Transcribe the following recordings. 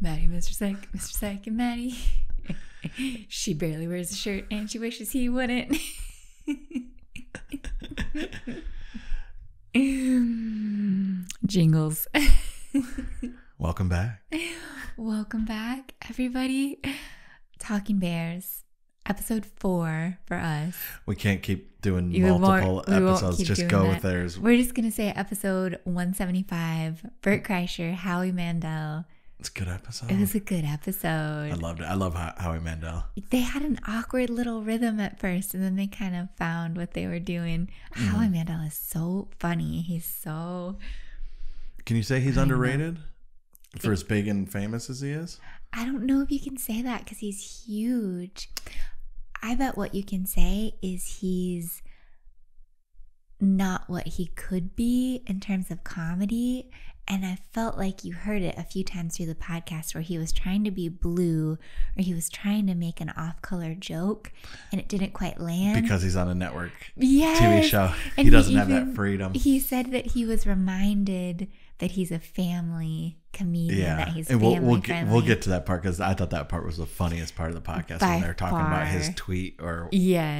Maddie, Mr. Psych, and Maddie. She barely wears a shirt and she wishes he wouldn't. Jingles. Welcome back. Welcome back, everybody. Talking Bears, episode 4 for us. We can't keep doing multiple episodes. Just go with theirs. We're just going to say episode 175, Bert Kreischer, Howie Mandel. It's a good episode. It was a good episode. I loved it. I love Howie Mandel. They had an awkward little rhythm at first, and then they kind of found what they were doing. Howie Mandel is so funny. He's so... Can you say he's underrated for as big and famous as he is? I don't know if you can say that because he's huge. I bet what you can say is he's not what he could be in terms of comedy. And I felt like you heard it a few times through the podcast where he was trying to be blue or he was trying to make an off-color joke and it didn't quite land. Because he's on a network yes. TV show. And he doesn't have that freedom. He said that he was reminded that he's a family comedian, that he's family friendly. We'll get to that part because I thought that part was the funniest part of the podcast when they're talking about his tweet or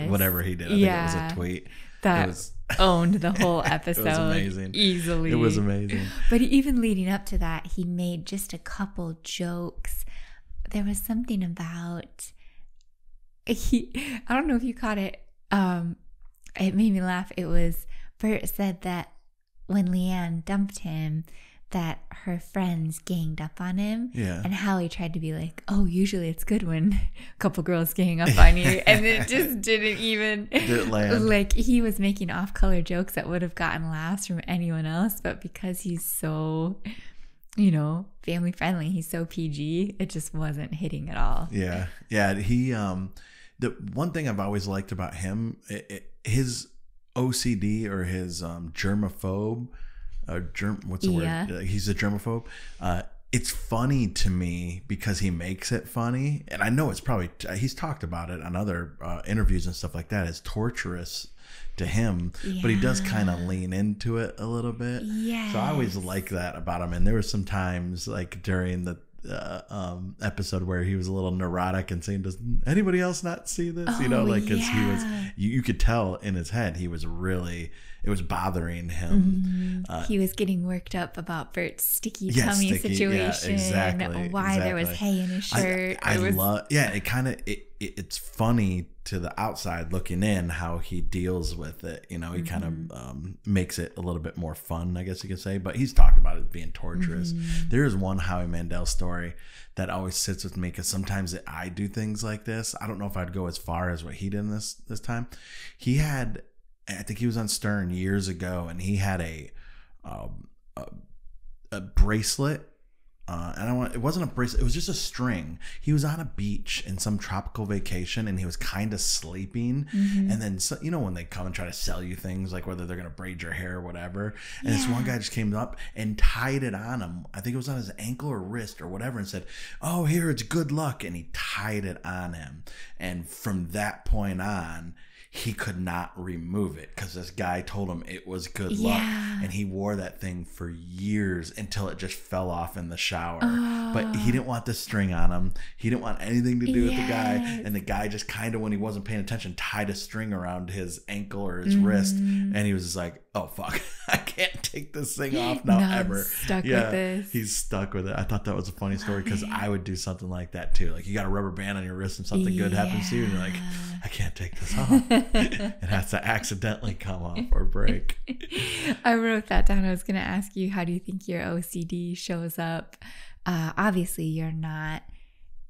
whatever he did. I think it was a tweet. That owned the whole episode. It was amazing. Easily. It was amazing. But even leading up to that, he made just a couple jokes. There was something about I don't know if you caught it. It made me laugh. It was Bert said that when Leanne dumped him, that her friends ganged up on him. Yeah. And Howie tried to be like, oh, usually it's good when a couple girls gang up on you. And it just didn't land. Like, he was making off-color jokes that would have gotten laughs from anyone else. But because he's so, family friendly, he's so PG, it just wasn't hitting at all. Yeah. Yeah. He, the one thing I've always liked about him, his OCD or his germaphobe, what's the word? He's a germaphobe. It's funny to me because he makes it funny, and I know it's probably he's talked about it on other interviews and stuff like that. It's torturous to him, but he does kind of lean into it a little bit. Yeah. So I always like that about him. And there were some times like during the episode where he was a little neurotic and saying, "Does anybody else not see this?" Because he was, you could tell in his head he was really, it was bothering him. He was getting worked up about Bert's sticky tummy situation. Why there was hay in his shirt. It's funny to the outside looking in how he deals with it. He kind of makes it a little bit more fun, I guess you could say. But he's talked about it being torturous. There is one Howie Mandel story that always sits with me because sometimes I do things like this. I don't know if I'd go as far as what he did in this time. He had, I think he was on Stern years ago, and he had a bracelet. And it wasn't a bracelet. It was just a string. He was on a beach in some tropical vacation, and he was kind of sleeping. And then, when they come and try to sell you things, like whether they're going to braid your hair or whatever. And this one guy just came up and tied it on him. I think it was on his ankle or wrist or whatever, and said, "Oh, here, it's good luck." And he tied it on him. And from that point on, he could not remove it because this guy told him it was good luck. And he wore that thing for years until it just fell off in the shower. But he didn't want the string on him. He didn't want anything to do with the guy. And the guy just kind of, when he wasn't paying attention, tied a string around his ankle or his wrist. And he was just like, "Oh, fuck. I can't take this thing off now ever." Stuck with this. He's stuck with it. I thought that was a funny story because I would do something like that too. Like, you got a rubber band on your wrist and something good happens to you, and you're like, "I can't take this off." It has to accidentally come off or break. I wrote that down. I was going to ask you, how do you think your OCD shows up? Obviously, you're not,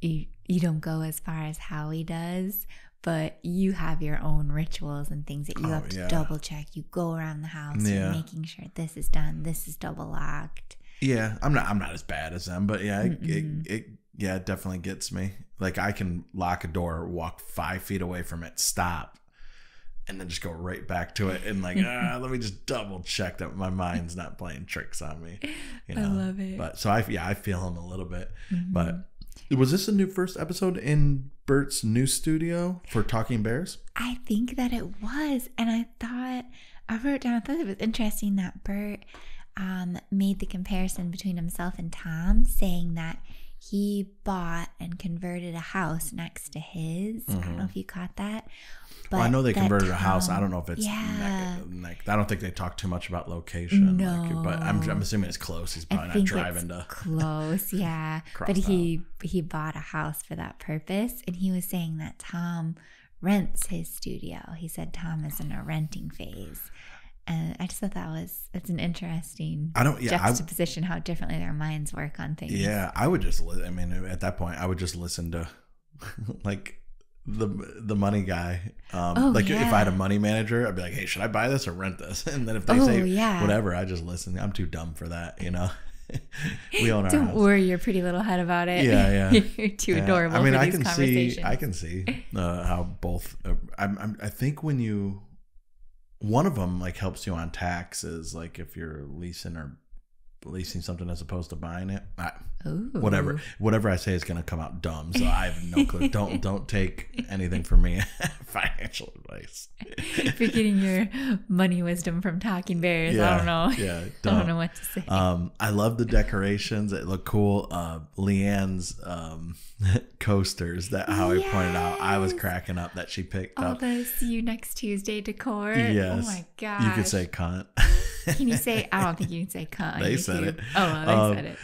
you don't go as far as Howie does, but you have your own rituals and things that you have to double check. You go around the house making sure this is done, this is double locked. Yeah, I'm not as bad as them, but it definitely gets me. Like, I can lock a door, walk 5 feet away from it, stop, and then just go right back to it and like, let me just double check that my mind's not playing tricks on me. I love it. But so I feel him a little bit. But was this a new first episode in Bert's new studio for Talking Bears? I think that it was, and I thought it was interesting that Bert made the comparison between himself and Tom, saying that he bought and converted a house next to his. I don't know if you caught that. But I know they converted a Tom, house. I don't know if it's I don't think they talk too much about location. No. But I'm assuming it's close. He's probably not driving to close. Yeah. But he bought a house for that purpose. And he was saying that Tom rents his studio. He said Tom is in a renting phase. And I just thought it's an interesting juxtaposition how differently their minds work on things. Yeah, I would just at that point I would just listen to like the money guy. If I had a money manager, I'd be like, hey, should I buy this or rent this? And then if they say whatever, I just listen. I'm too dumb for that, We own our Don't house. worry your pretty little head about it. Yeah. You're too adorable for these conversations. I can see how both. I think when you, one of them like helps you on taxes, like if you're leasing something as opposed to buying it. Whatever I say is going to come out dumb, so I have no clue. Don't take anything from me financial advice. If you're getting your money wisdom from Talking Bears, I don't know. Yeah, I don't know what to say. I love the decorations. It looked cool. Leanne's coasters that Howie pointed out. I was cracking up that she picked up. The see you next Tuesday decor. Yes. Oh my gosh. You could say cunt. Can you say? I don't think you can say cunt. They said it. Oh, they said it.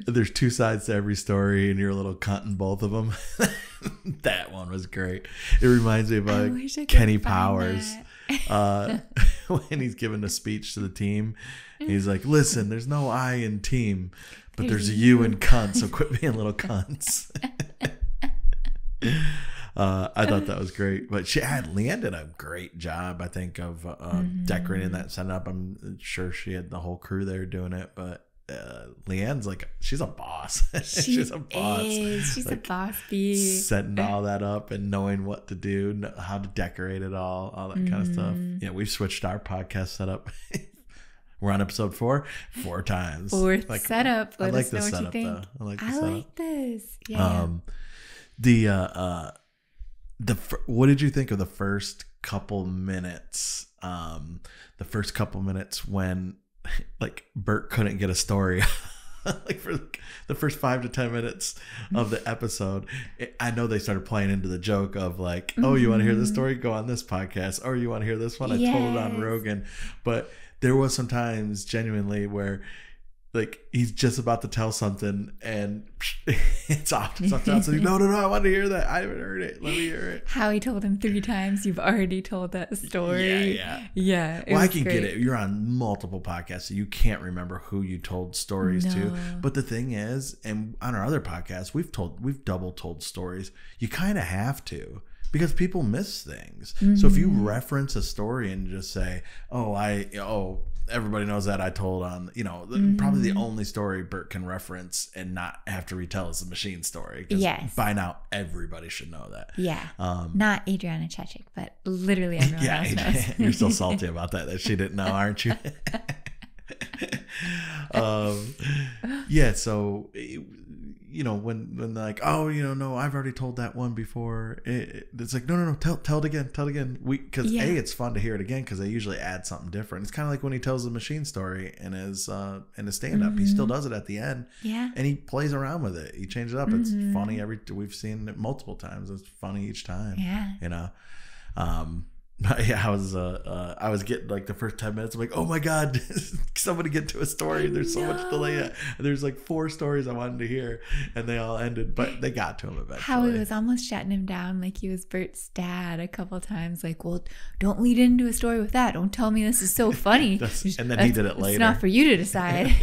There's two sides to every story, and you're a little cunt in both of them. That one was great. It reminds me of Kenny Powers when he's giving a speech to the team. He's like, "Listen, there's no I in team, but there's a you in cunt. So quit being little cunts." I thought that was great, but Leanne did a great job, I think, of decorating that setup. I'm sure she had the whole crew there doing it, but Leanne's she's a boss. She's a boss. She's a boss bee. Setting all that up and knowing what to do, how to decorate it all that kind of stuff. Yeah, we've switched our podcast setup. We're on episode 4 times. Fourth setup. I like this setup though. I like this. Yeah. What did you think of the first couple minutes? The first couple minutes when Bert couldn't get a story. For the first 5 to 10 minutes of the episode, I know they started playing into the joke of oh, you want to hear this story? Go on this podcast. Or you want to hear this one? I told it on Rogan. But there was some times genuinely where he's just about to tell something and it's off to something else. No, I want to hear that. I haven't heard it. Let me hear it. Howie told him 3 times. You've already told that story. Yeah. Well, I can get it. You're on multiple podcasts, so you can't remember who you told stories to. But the thing is, and on our other podcasts, we've double told stories. You kind of have to. Because people miss things. So if you reference a story and just say, everybody knows that I told on, probably the only story Bert can reference and not have to retell is the machine story. Yes. By now, everybody should know that. Yeah. Not Adriana Chechik, but literally everyone else knows. You're still salty about that she didn't know, aren't you? So when no, I've already told that one before. It's no, tell it again. Because it's fun to hear it again because they usually add something different. It's kind of like when he tells the machine story in his stand up. He still does it at the end. Yeah, and he plays around with it. He changes it up. It's funny. We've seen it multiple times. It's funny each time. Yeah, I was getting the first 10 minutes. I'm oh my God, somebody get to a story. There's so much delay. There's 4 stories I wanted to hear and they all ended, but they got to him eventually. Howie was almost shutting him down like he was Bert's dad a couple times. Well, don't lead into a story with that. Don't tell me this is so funny. And then he did it later. It's not for you to decide.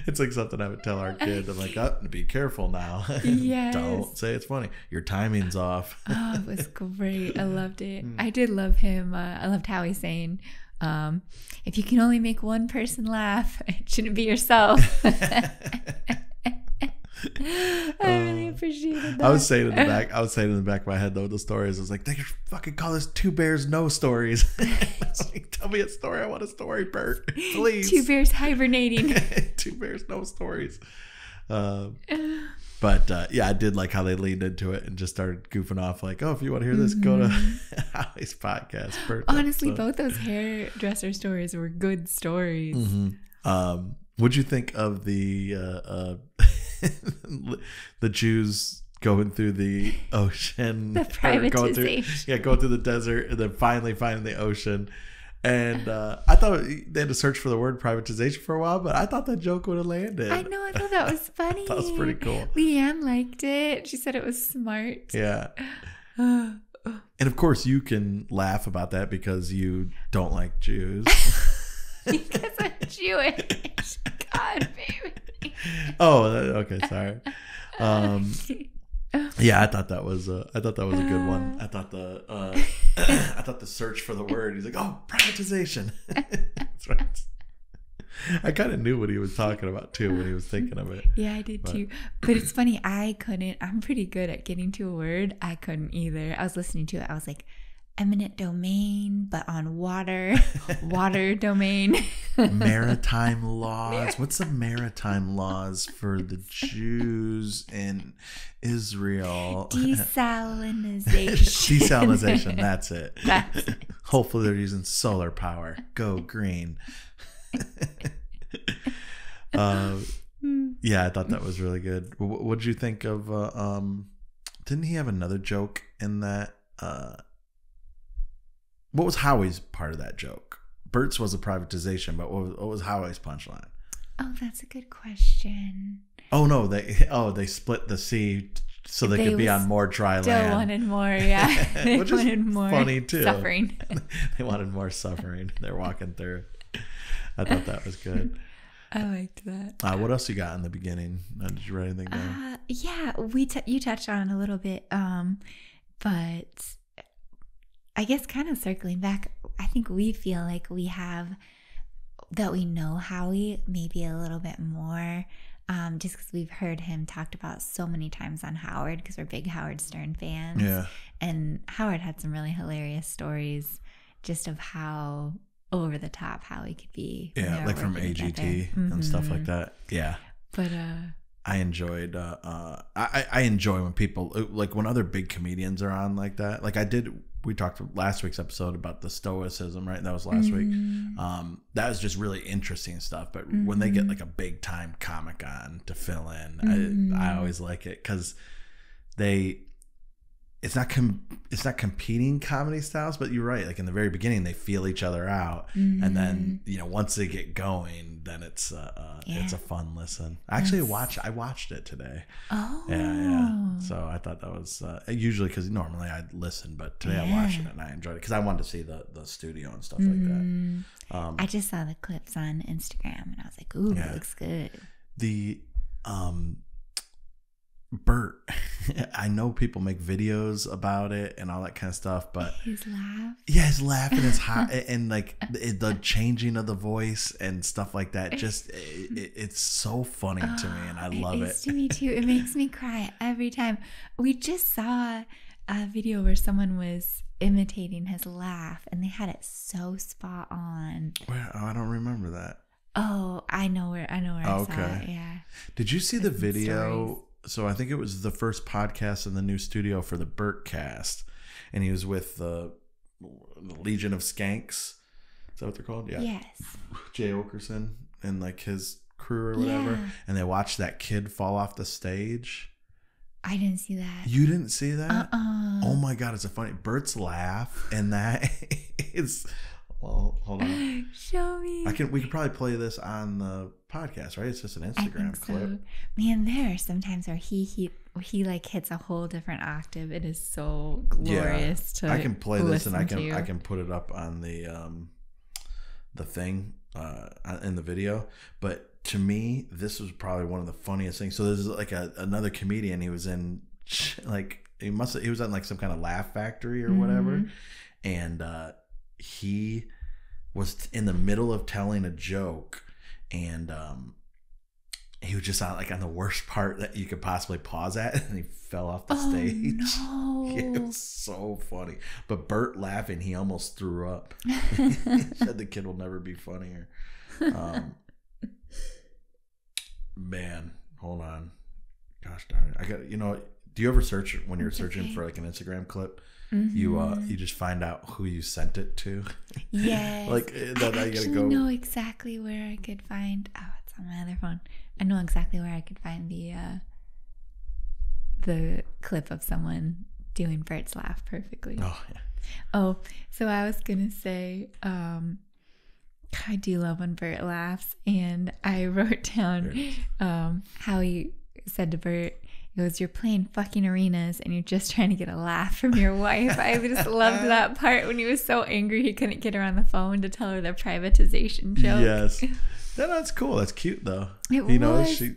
It's something I would tell our kid. I'm be careful now. Yes. Don't say it's funny. Your timing's off. Oh, it was great. I loved it. I did love him. I loved Howie saying, if you can only make one person laugh, it shouldn't be yourself. I really appreciated that. I was saying in the back of my head though, the stories. I was they could fucking call this 2 Bears No Stories. Tell me a story. I want a story, Bert. Please. 2 bears hibernating. 2 Bears No Stories. But I did like how they leaned into it and just started goofing off if you want to hear this, go to Howie's podcast. Bert, honestly, both those hairdresser stories were good stories. What'd you think of the the Jews going through the ocean, The privatization. going through the desert, and then finally finding the ocean. And I thought they had to search for the word privatization for a while, but I thought that joke would have landed. I know. I thought that was funny. That was pretty cool. Leanne liked it. She said it was smart. Yeah. And of course, you can laugh about that because you don't like Jews. Because I'm Jewish. God, baby. Oh, okay. Sorry. Yeah, I thought that was a good one. I thought the search for the word. He's like, oh, privatization. That's right. I kind of knew what he was talking about too when he was thinking of it. Yeah, I did too. But it's funny. I'm pretty good at getting to a word. I couldn't either. I was listening to it. I was like, eminent domain, but on water domain. Maritime laws. What's the maritime laws for the Jews in Israel? Desalinization. Desalinization. That's it. That's it. Hopefully they're using solar power. Go green. Yeah, I thought that was really good. What did you think of? Didn't he have another joke in that? What was Howie's part of that joke? Bert's was a privatization, but what was Howie's punchline? Oh, that's a good question. Oh no, they split the sea so they could be on more dry Still land. wanted more, yeah. They Which wanted is more funny too. suffering. They wanted more suffering. They're walking through. I thought that was good. I liked that. What else you got in the beginning? Did you write anything down? Yeah, you touched on it a little bit, but I guess kind of circling back, I think we feel like we know Howie maybe a little bit more, just because we've heard him talked about so many times on Howard, because we're big Howard Stern fans. Yeah. And Howard had some really hilarious stories just of how over the top Howie could be. Yeah, like from AGT and stuff like that. Yeah. But I enjoyed I enjoy when people, like when other big comedians are on like that. Like we talked last week's episode about the stoicism, right? That was last week. That was just really interesting stuff. But when they get like a big time comic on to fill in, I always like it because it's not competing comedy styles, but you're right. Like in the very beginning, they feel each other out, and then once they get going, then it's a fun listen. Actually, I watched it today. Oh, yeah. So I thought that was usually because normally I'd listen, but today I watched it and I enjoyed it because I wanted to see the studio and stuff like that. I just saw the clips on Instagram and I was like, "Ooh, it looks good." The Bert, I know people make videos about it and all that kind of stuff, but his laugh and his hot and like the changing of the voice and stuff like that, just it's so funny to me and I love it. To me too. It makes me cry every time. We just saw a video where someone was imitating his laugh and they had it so spot on. Well, I don't remember that. Oh, I know where I saw it. Yeah. Did you see the video? Stories. So I think it was the first podcast in the new studio for the Bert cast, and he was with the Legion of Skanks. Is that what they're called? Yeah. Yes. Jay Okerson and like his crew or whatever, and they watched that kid fall off the stage. I didn't see that. You didn't see that? Oh my God, it's a funny Bert's laugh, and that is. Well, hold on. Show me. We could probably play this on the podcast, right? It's just an Instagram clip. So. Man, there are sometimes where he like hits a whole different octave. It is so glorious to I can play this and I to. can put it up on the thing in the video. But to me, this was probably one of the funniest things. So there's like another comedian. He was in like he was on like some kind of Laugh Factory or whatever, and he was in the middle of telling a joke, and he was just on the worst part that you could possibly pause at, and he fell off the stage. No. It was so funny. But Bert laughing, he almost threw up. He said the kid will never be funnier. Man, hold on. Gosh darn it. Do you ever search when you're searching for like an Instagram clip? You just find out who you sent it to. Yes. Like that. I actually know exactly where I could find. Oh, it's on my other phone. I know exactly where I could find the clip of someone doing Bert's laugh perfectly. Oh, yeah. Oh, so I was gonna say, I do love when Bert laughs, and I wrote down how he said to Bert, he goes, "You're playing fucking arenas and you're just trying to get a laugh from your wife." I just loved that part when he was so angry he couldn't get her on the phone to tell her the privatization joke. Yes. No, that's cool. That's cute though. It you know, was. he's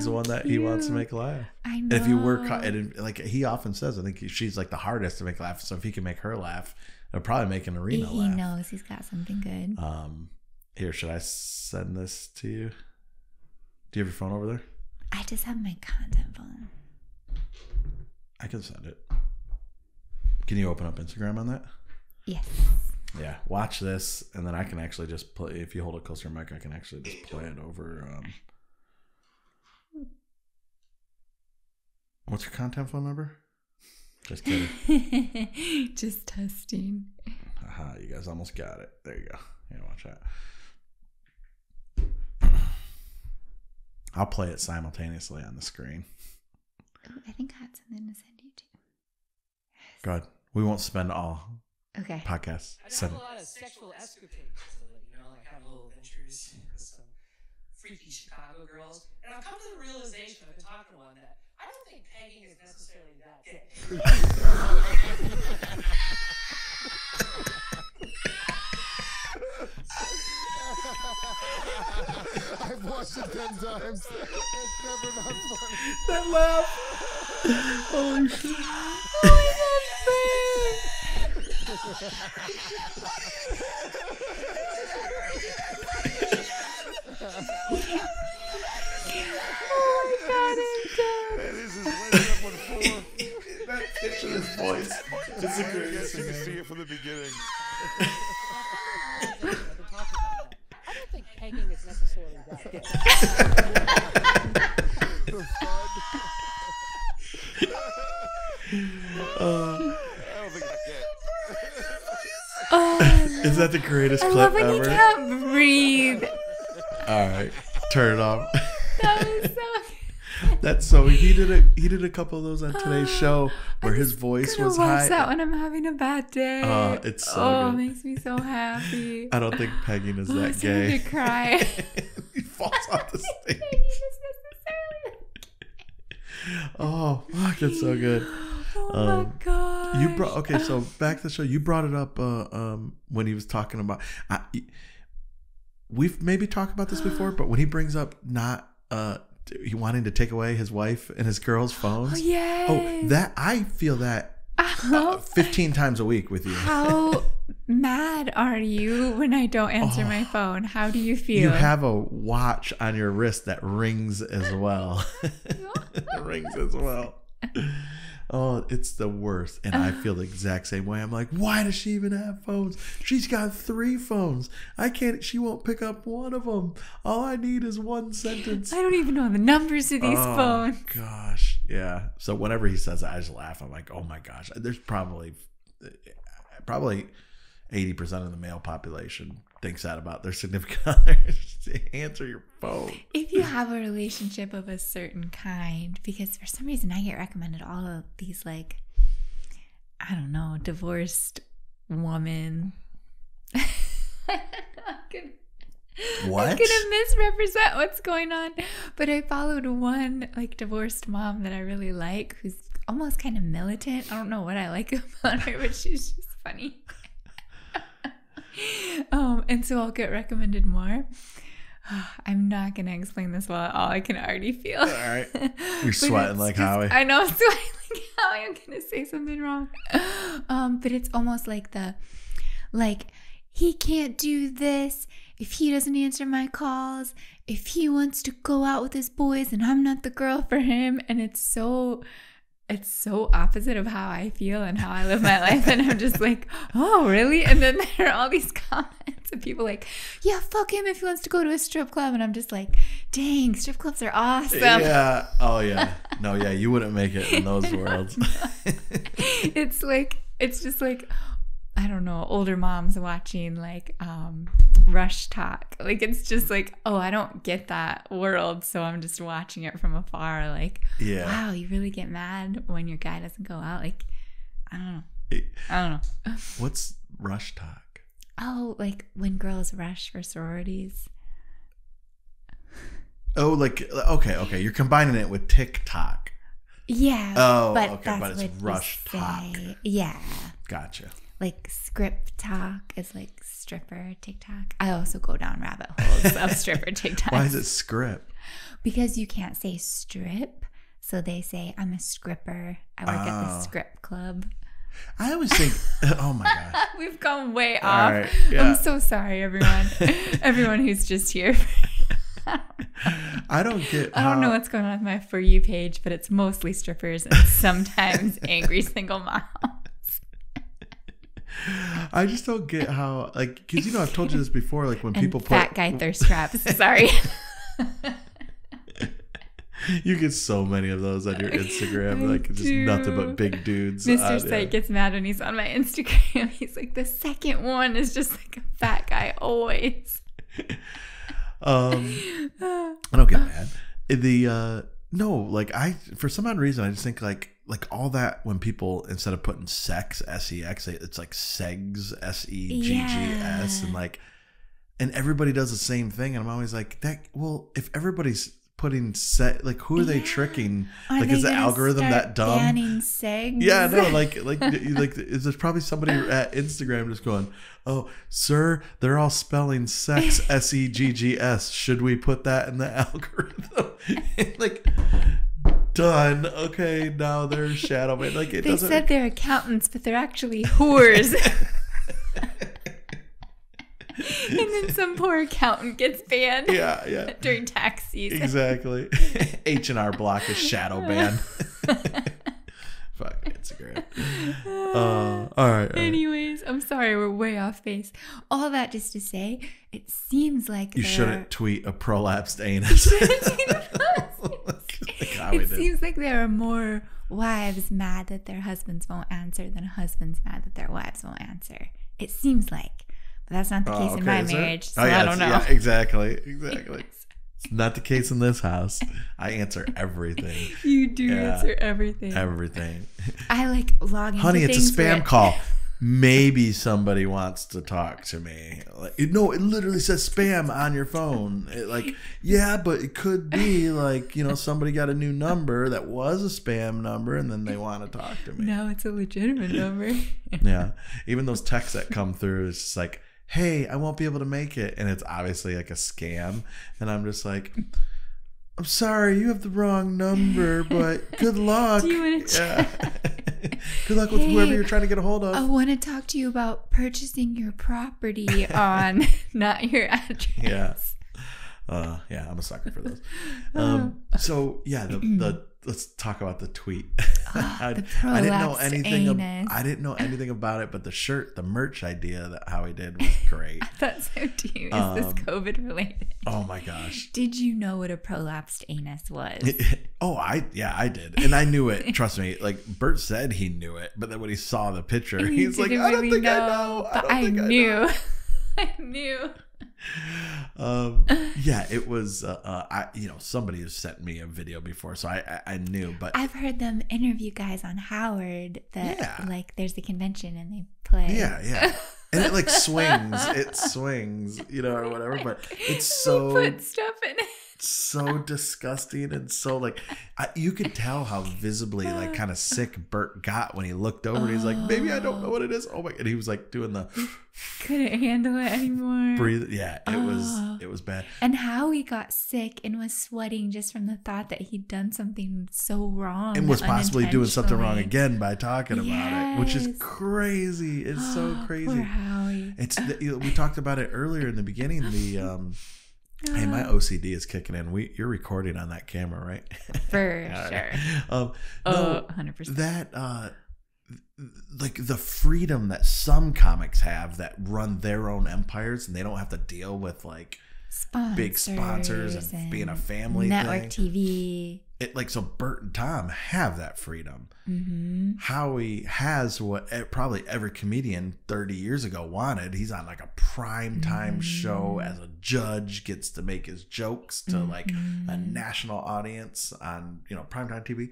the one that he wants to make laugh. I know. And if you work, and like he often says, I think she's like the hardest to make laugh. So if he can make her laugh, it'll probably make an arena laugh. He knows he's got something good. Here, should I send this to you? Do you have your phone over there? I just have my content phone. I can send it. Can you open up Instagram on that? Yes. Yeah, watch this, and then I can actually just play. If you hold it closer to your mic, I can actually just play it over. What's your content phone number? Just kidding. Just testing. Aha, you guys almost got it. There you go. Yeah, watch that. I'll play it simultaneously on the screen. Ooh, I think I had something to send you to. Yes. Go ahead. We won't spend all podcasts. I have a lot of sexual escapades, like have little adventures with some freaky Chicago girls. And I've come to the realization, I've been talking to one, that I don't think pegging is necessarily that gay. I've watched it 10 times. It's never not funny. That laugh. Holy shit. This is Led Zeppelin 4. That pitch in his voice. It's the I greatest guess you can thing. see it from the beginning. I've been talking about that. I don't think pegging is necessarily that gay. The fun. I don't think that's gay. Is that the greatest I clip love when ever? he can't breathe. All right, turn it off. That was so. That's so he did a couple of those on today's show where his voice was watch high. that when I'm having a bad day. It's so it good. makes me so happy. I don't think pegging is that It's starting gay. to cry. He falls off the stage. Pegging is necessarily- Oh fuck, it's so good. Oh my god. You brought so back to the show. You brought it up when he was talking about. We've maybe talked about this before, but when he brings up not he wanting to take away his wife and his girls' phones. Oh yes. Oh, that I feel that 15 times a week with you. How mad are you when I don't answer my phone? How do you feel? You have a watch on your wrist that rings as well. It rings as well. Oh, it's the worst. And I feel the exact same way. I'm like, why does she even have phones? She's got 3 phones. She won't pick up one of them. All I need is one sentence. I don't even know the numbers of these phones. Gosh. Yeah. So whenever he says that, I just laugh. I'm like, oh my gosh. There's probably 80% of the male population thinks that about their significant others. Answer your phone. If you have a relationship of a certain kind, because for some reason I get recommended all of these, like, I don't know, divorced woman. I'm What? gonna misrepresent what's going on, but I followed one like divorced mom that I really like, who's almost kind of militant. I don't know what I like about her, but she's just funny. And so I'll get recommended more. I'm not gonna explain this well at all. I can already feel. All right. You're sweating like Howie. I know, I'm sweating like Howie. I'm gonna say something wrong. But it's almost like he can't do this if he doesn't answer my calls, if he wants to go out with his boys and I'm not the girl for him. And it's so opposite of how I feel and how I live my life. And I'm just like, oh, really? And then there are all these comments of people like, yeah, fuck him if he wants to go to a strip club. And I'm just like, dang, strip clubs are awesome. Yeah. Oh, yeah. No, yeah. You wouldn't make it in those worlds. It's just like, I don't know, older moms watching like rush talk. Like, it's just like, oh, I don't get that world, so I'm just watching it from afar. Like, Yeah. wow, you really get mad when your guy doesn't go out. Like, I don't know. What's rush talk? Oh, like when girls rush for sororities. Oh, like, okay. You're combining it with TikTok. Yeah. Oh, but okay, that's but it's what we rush talk. say. Yeah. Gotcha. Like script talk is like stripper TikTok. I also go down rabbit holes of stripper TikTok. Why is it script? Because you can't say strip. So they say, I'm a scripper. I work at the script club. I always think, oh my gosh. We've gone way All off. right, yeah. I'm so sorry, everyone. Everyone who's just here. I don't get I don't know what's going on with my For You page, but it's mostly strippers and sometimes angry single moms. I just don't get how, like, because, you know, I've told you this before, like, when And people fat guy thirst traps. Sorry. You get so many of those on your Instagram, I like, just do. nothing but big dudes. Mr. Sight gets mad when he's on my Instagram. He's like, the second one is just like a fat guy always. I don't get mad. No, like, for some odd reason, I just think like all that, when people, instead of putting sex, S-E-X, it's like segs, S-E-G-G-S, and everybody does the same thing, and I'm always like, if everybody's putting like, who are they tricking? Like, is the algorithm that dumb? Banning segs? Yeah, no, like is there's probably somebody at Instagram just going, oh, sir, they're all spelling sex, S-E-G-G-S. Should we put that in the algorithm? Like, done. Okay, now they're shadow man. Like, They said they're accountants, but they're actually whores. And then some poor accountant gets banned. Yeah. During tax season. Exactly. H&R Block is shadow ban. Fuck Instagram. All right. Anyways, I'm sorry, we're way off base. All that just to say, it seems like You there- shouldn't tweet a prolapsed anus. It seems like there are more wives mad that their husbands won't answer than husbands mad that their wives won't answer. It seems like. But that's not the case in my marriage, so I don't know. Yeah, exactly. It's not the case in this house. I answer everything. You do answer everything. Everything. I like log into Honey, it's a things where- spam call. Maybe somebody wants to talk to me. Like, no, it literally says spam on your phone. Yeah, but it could be like, you know, somebody got a new number that was a spam number, and then they want to talk to me. No, it's a legitimate number. Yeah. Even those texts that come through, it's just like, hey, I won't be able to make it. And it's obviously like a scam. And I'm just like, I'm sorry, you have the wrong number, but good luck. Do you want to check? Good luck with whoever you're trying to get a hold of. I want to talk to you about purchasing your property on not your address. Yeah, I'm a sucker for those. So yeah, let's talk about the tweet. I didn't know anything. I didn't know anything about it, but the merch idea that Howie did was great. That's so cute. Is this COVID related? Oh my gosh! Did you know what a prolapsed anus was? I did, and I knew it. Trust me. Like, Bert said he knew it, but then when he saw the picture, And he's like, didn't I don't really think know, I know. But I knew. I knew. Yeah, it was somebody has sent me a video before, so I knew, but I've heard them interview guys on Howard that like there's the convention and they play. Yeah. And it like swings, or whatever, but it's so They put stuff in it. so disgusting, and so like you could tell how visibly like kind of sick Bert got when he looked over and he's like, maybe I don't know what it is. Oh my, and he was like doing the couldn't handle it anymore. Breathe. Yeah, it was bad. And how he got sick and was sweating just from the thought that he'd done something so wrong and was possibly doing something wrong unintentionally. again by talking about it, which is crazy. It's so crazy. Poor Howie. We talked about it earlier in the beginning. Hey, my OCD is kicking in. You're recording on that camera, right? For sure. No, 100%. That like the freedom that some comics have that run their own empires and they don't have to deal with like big sponsors and being a family network thing. TV. So Bert and Tom have that freedom. Mm-hmm. Howie has what probably every comedian 30 years ago wanted. He's on like a prime time show as a judge, gets to make his jokes to like a national audience on, primetime TV.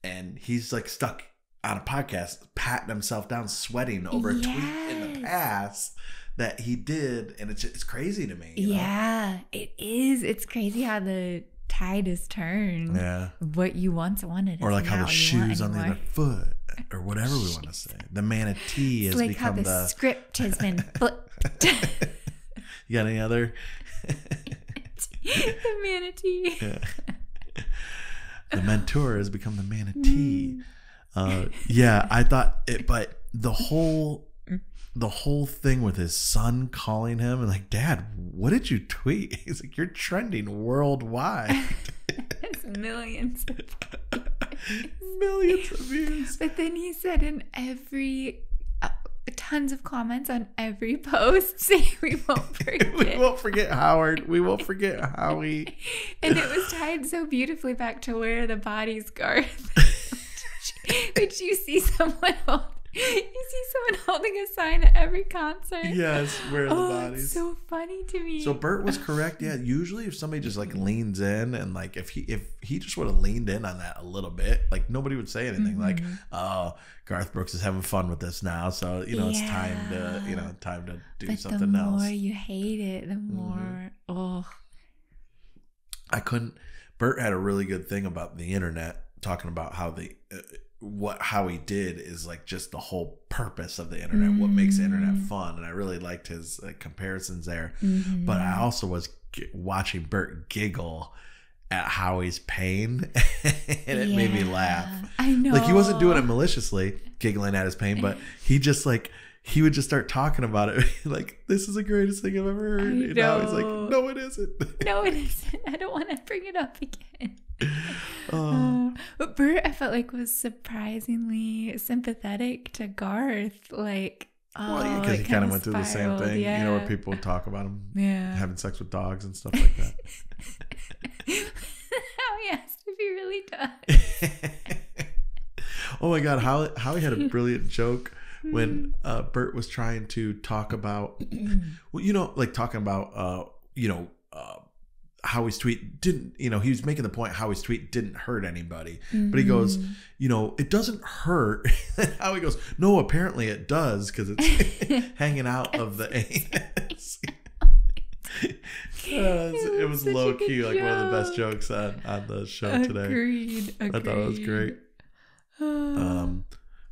And he's like stuck on a podcast, patting himself down, sweating over a tweet in the past that he did. And it's crazy to me. Yeah, it is. It's crazy how the tide is turned. Yeah. What you once wanted. Or like how the shoes on the anymore. other foot, or whatever we want to say. The manatee has It's like become how the script has been flipped. You got any other? The manatee. Yeah. The mentor has become the manatee. Yeah, I thought it, but the whole thing with his son calling him and like, Dad, what did you tweet? He's like, you're trending worldwide. It's millions Millions of views. But then he said in tons of comments on every post saying we won't forget. We won't forget Howard. We won't forget Howie. And it was tied so beautifully back to Where the Bodies, Garth. Which you see someone holding a sign at every concert. Yes, Where the Bodies. It's so funny to me. So Bert was correct. Yeah, usually if somebody just like leans in and like if he just would have leaned in on that a little bit, like nobody would say anything like, "Oh, Garth Brooks is having fun with this now, so it's time to do something else." The more you hate it, the more I couldn't. Bert had a really good thing about the internet, talking about how how he did is like just the whole purpose of the internet, what makes the internet fun. And I really liked his comparisons there. But I also was watching Bert giggle at Howie's pain and it made me laugh. I know. Like he wasn't doing it maliciously, giggling at his pain, but he just like, he would just start talking about it like, this is the greatest thing I've ever heard. And now he's like, no, it isn't. No, it isn't. I don't want to bring it up again. But Bert, I felt like, was surprisingly sympathetic to Garth. Like, because he kind of went through the same thing. Yeah. Where people would talk about him having sex with dogs and stuff like that. How he asked if he really does. Oh my God, Howie had a brilliant joke when Bert was trying to talk about, talking about, Howie's tweet didn't, he was making the point Howie's tweet didn't hurt anybody. But he goes, it doesn't hurt. Howie goes, no, apparently it does because it's hanging out of the anus. It was low key, like one of the best jokes on the show today. Agreed. I thought it was great.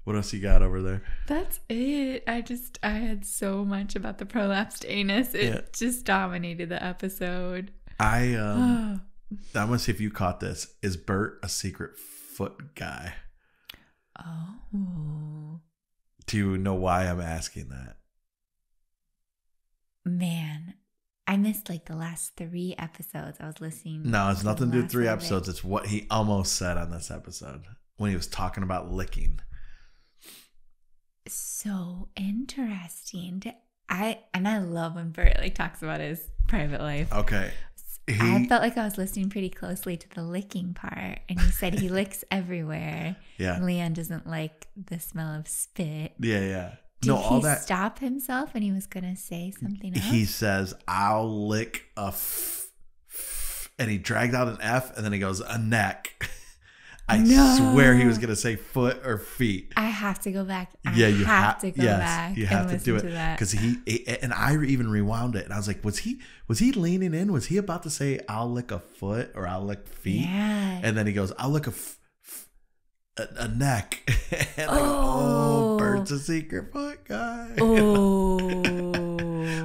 What else you got over there? That's it. I had so much about the prolapsed anus. It just dominated the episode. I'm gonna see if you caught this. Is Bert a secret foot guy? Oh. Do you know why I'm asking that? Man, I missed like the last 3 episodes. I was listening. No, it's nothing to do with 3 last episodes. It's what he almost said on this episode when he was talking about licking. So interesting. I love when Bert like talks about his private life. Okay. I felt like I was listening pretty closely to the licking part, and he said he licks everywhere. Yeah. And Leanne doesn't like the smell of spit. Yeah. Did he stop himself when he was going to say something else? He says, I'll lick a and he dragged out an F, and then he goes, a neck. I swear he was going to say foot or feet. I have to go back. You have to go back. You have to do it because and I even rewound it, and I was like, was he leaning in? Was he about to say, I'll lick a foot or I'll lick feet? Yeah. And then he goes, I'll lick a neck. And I go, Bert's a secret foot guy.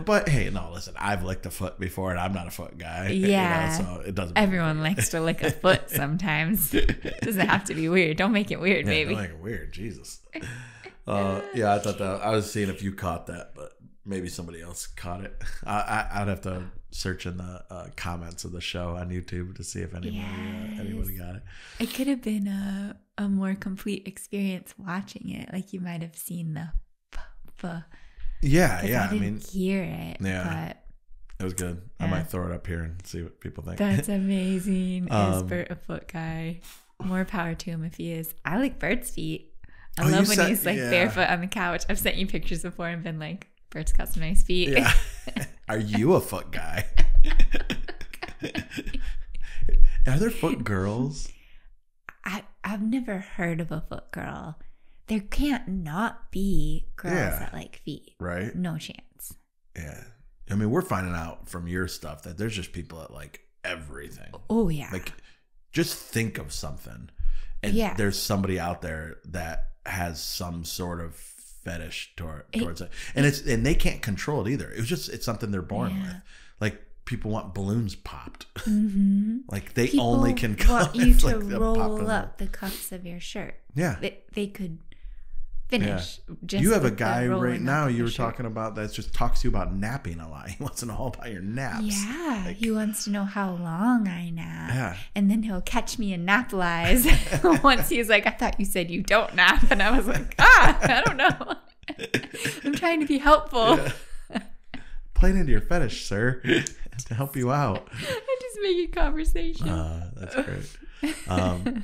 But hey, no, listen, I've licked a foot before, and I'm not a foot guy. Yeah. So it doesn't. Everyone likes to lick a foot sometimes. Doesn't have to be weird. Don't make it weird, baby. Don't make it weird, Jesus. Yeah, I thought that. I was seeing if you caught that, but maybe somebody else caught it. I'd have to search in the comments of the show on YouTube to see if anybody got it. It could have been a more complete experience watching it. Like you might have seen the Yeah. I didn't hear it. Yeah. But It was good. I Yeah. might throw it up here and see what people think. That's amazing. Is Bert a foot guy? More power to him if he is. I like Bert's feet. I Oh, you love when said- he's like yeah. barefoot on the couch. I've sent you pictures before and been like, Bert's got some nice feet. Yeah. Are you a foot guy? Are there foot girls? I've never heard of a foot girl. There can't not be girls Yeah. that like feet. Right? No chance. Yeah. I mean, we're finding out from your stuff that there's just people that like everything. Oh yeah. Like, just think of something. And Yeah. there's somebody out there that has some sort of fetish towards it. And and they can't control it either. It's something they're born Yeah. with. Like, people want balloons popped. Mm-hmm. Like, they People only can want you it's to like they'll pop roll in up the cuffs of your shirt. Yeah. They could finish. Just You have a with the guy right rolling now up of you your were shirt. talking about that just talks to you about napping a lot. He wants to know all about your naps. Yeah, Like, he wants to know how long I nap. Yeah. And then he'll catch me in nap lies. Once he's like, I thought you said you don't nap. And I was like, I don't know. I'm trying to be helpful. Yeah. Playing into your fetish, sir, to help you out. I'm just making conversation. That's great.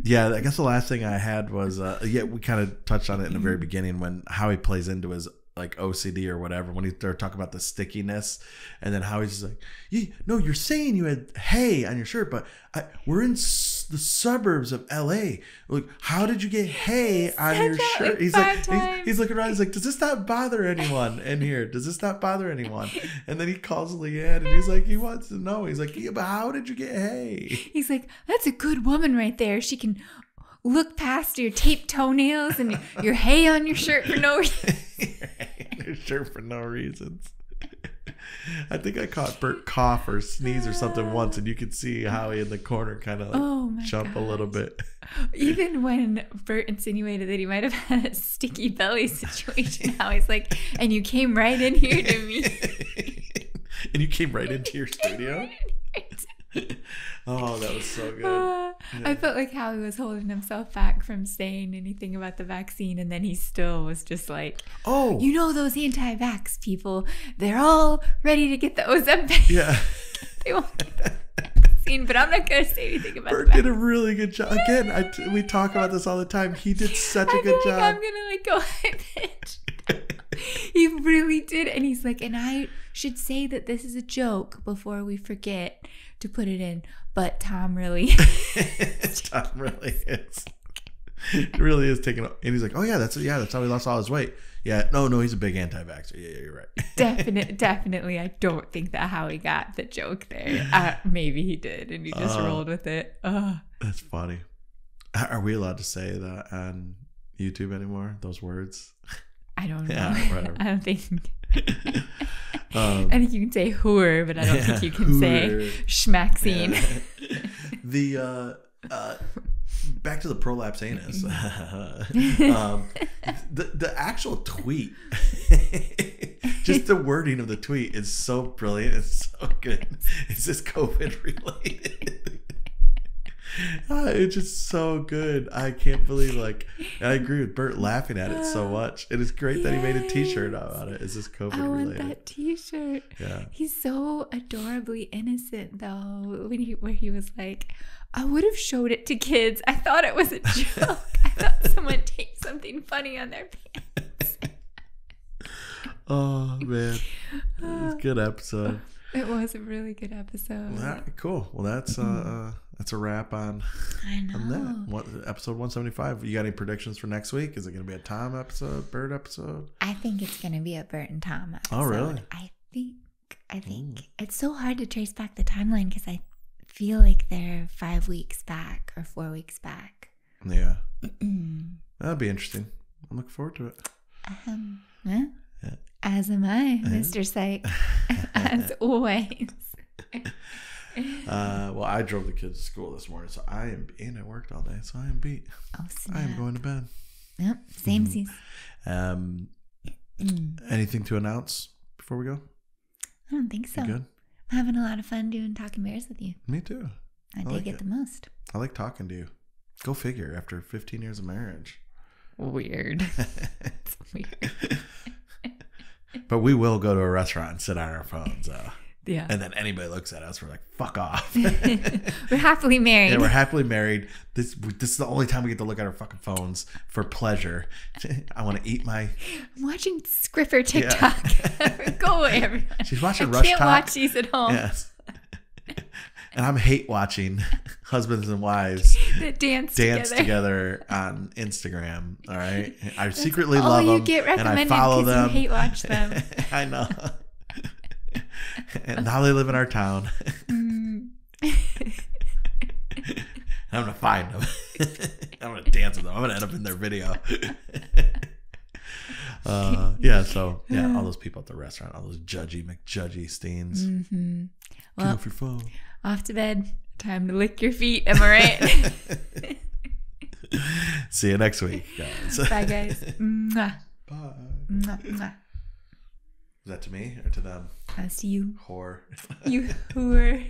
Yeah, I guess the last thing I had was we kind of touched on it in the very beginning when how he plays into his like OCD or whatever when he started talking about the stickiness, and then how he's just like, you're saying you had hay on your shirt, but we're in the suburbs of LA. Like, how did you get hay on your that, shirt? like, He's five like, times. he's looking around. He's like, does this not bother anyone in here? Does this not bother anyone? And then he calls Leanne, and he's like, he wants to know. He's like, yeah, but how did you get hay? He's like, that's a good woman right there. She can look past your taped toenails and your hay on your shirt for no reason. Your shirt for no reasons. I think I caught Bert cough or sneeze or something once, and you could see Howie in the corner kind of Oh my jump a little gosh. bit. Even when Bert insinuated that he might have had a sticky belly situation, Howie's like, and you came right in here to me. And you came right into your studio. Oh, that was so good. I felt like Howie was holding himself back from saying anything about the vaccine, and then he still was just like, Oh, you know, those anti-vax people, they're all ready to get the Ozempic. yeah. They won't get the vaccine, but I'm not going to say anything about Bert the did vaccine. a really good job. Again, we talk about this all the time. He did such a I good feel like job. I'm gonna like go high pitch. He really did, and he's like, and I should say that this is a joke before we forget to put it in. But Tom really, Tom really is. It really is taking. And he's like, oh yeah, that's how he lost all his weight. Yeah, no, he's a big anti-vaxxer. Yeah, you're right. definitely. I don't think that Howie got the joke there. Maybe he did, and he just rolled with it. That's funny. Are we allowed to say that on YouTube anymore? Those words? I don't know. Yeah, whatever. I don't think. I think you can say whoor, but I don't think you can say hooer. schmaxine. The back to the prolapse anus. The actual tweet, just the wording of the tweet is so brilliant. It's so good. Is this COVID related? It's just so good. I can't believe I agree with Bert laughing at it so much. It is great that he made a T-shirt about it. Is this COVID I want related? that T-shirt. Yeah. He's so adorably innocent, though. Where he was like, "I would have showed it to kids. I thought it was a joke. I thought someone taped something funny on their pants." Oh man, it was a good episode. It was a really good episode. All right, cool. Well, that's a wrap on I know. that. Episode 175. You got any predictions for next week? Is it going to be a Tom episode, Bert episode? I think it's gonna be a Bert and Tom episode. Oh, really? I think it's so hard to trace back the timeline because I feel like they're 5 weeks back or 4 weeks back. Yeah, that'll be interesting. I'm looking forward to it. Yeah. As am I, Mr. Psych, as always. Well, I drove the kids to school this morning, so I worked all day, so I am beat. Oh, snap. I am going to bed. Yep, same season. Anything to announce before we go? I don't think so. You good? I'm having a lot of fun doing Talking Bears with you. Me too. I dig like it it. the most. I like talking to you. Go figure. After 15 years of marriage. Weird. It's weird. But we will go to a restaurant and sit on our phones. Yeah. And then anybody looks at us, we're like, fuck off. We're happily married. Yeah, we're happily married. This is the only time we get to look at our fucking phones for pleasure. I want to eat my... I'm watching Scripper TikTok. Go away, everyone. She's watching I Rush can't Talk. watch these at home. Yes. And I'm hate watching husbands and wives That dance together on Instagram. All right. I secretly all love you them. get And I recommended follow because you them. hate watch them. I know. And now they live in our town. Mm. I'm gonna find them. I'm gonna dance with them. I'm gonna end up in their video. All those people at the restaurant, all those judgy McJudgy Steens. Mm-hmm. Get Well, off your phone. off to bed. Time to lick your feet. Am I right? See you next week, guys. Bye, guys. Mwah. Bye. Mwah, mwah. Is that to me or to them? As to you. Whore. You whore.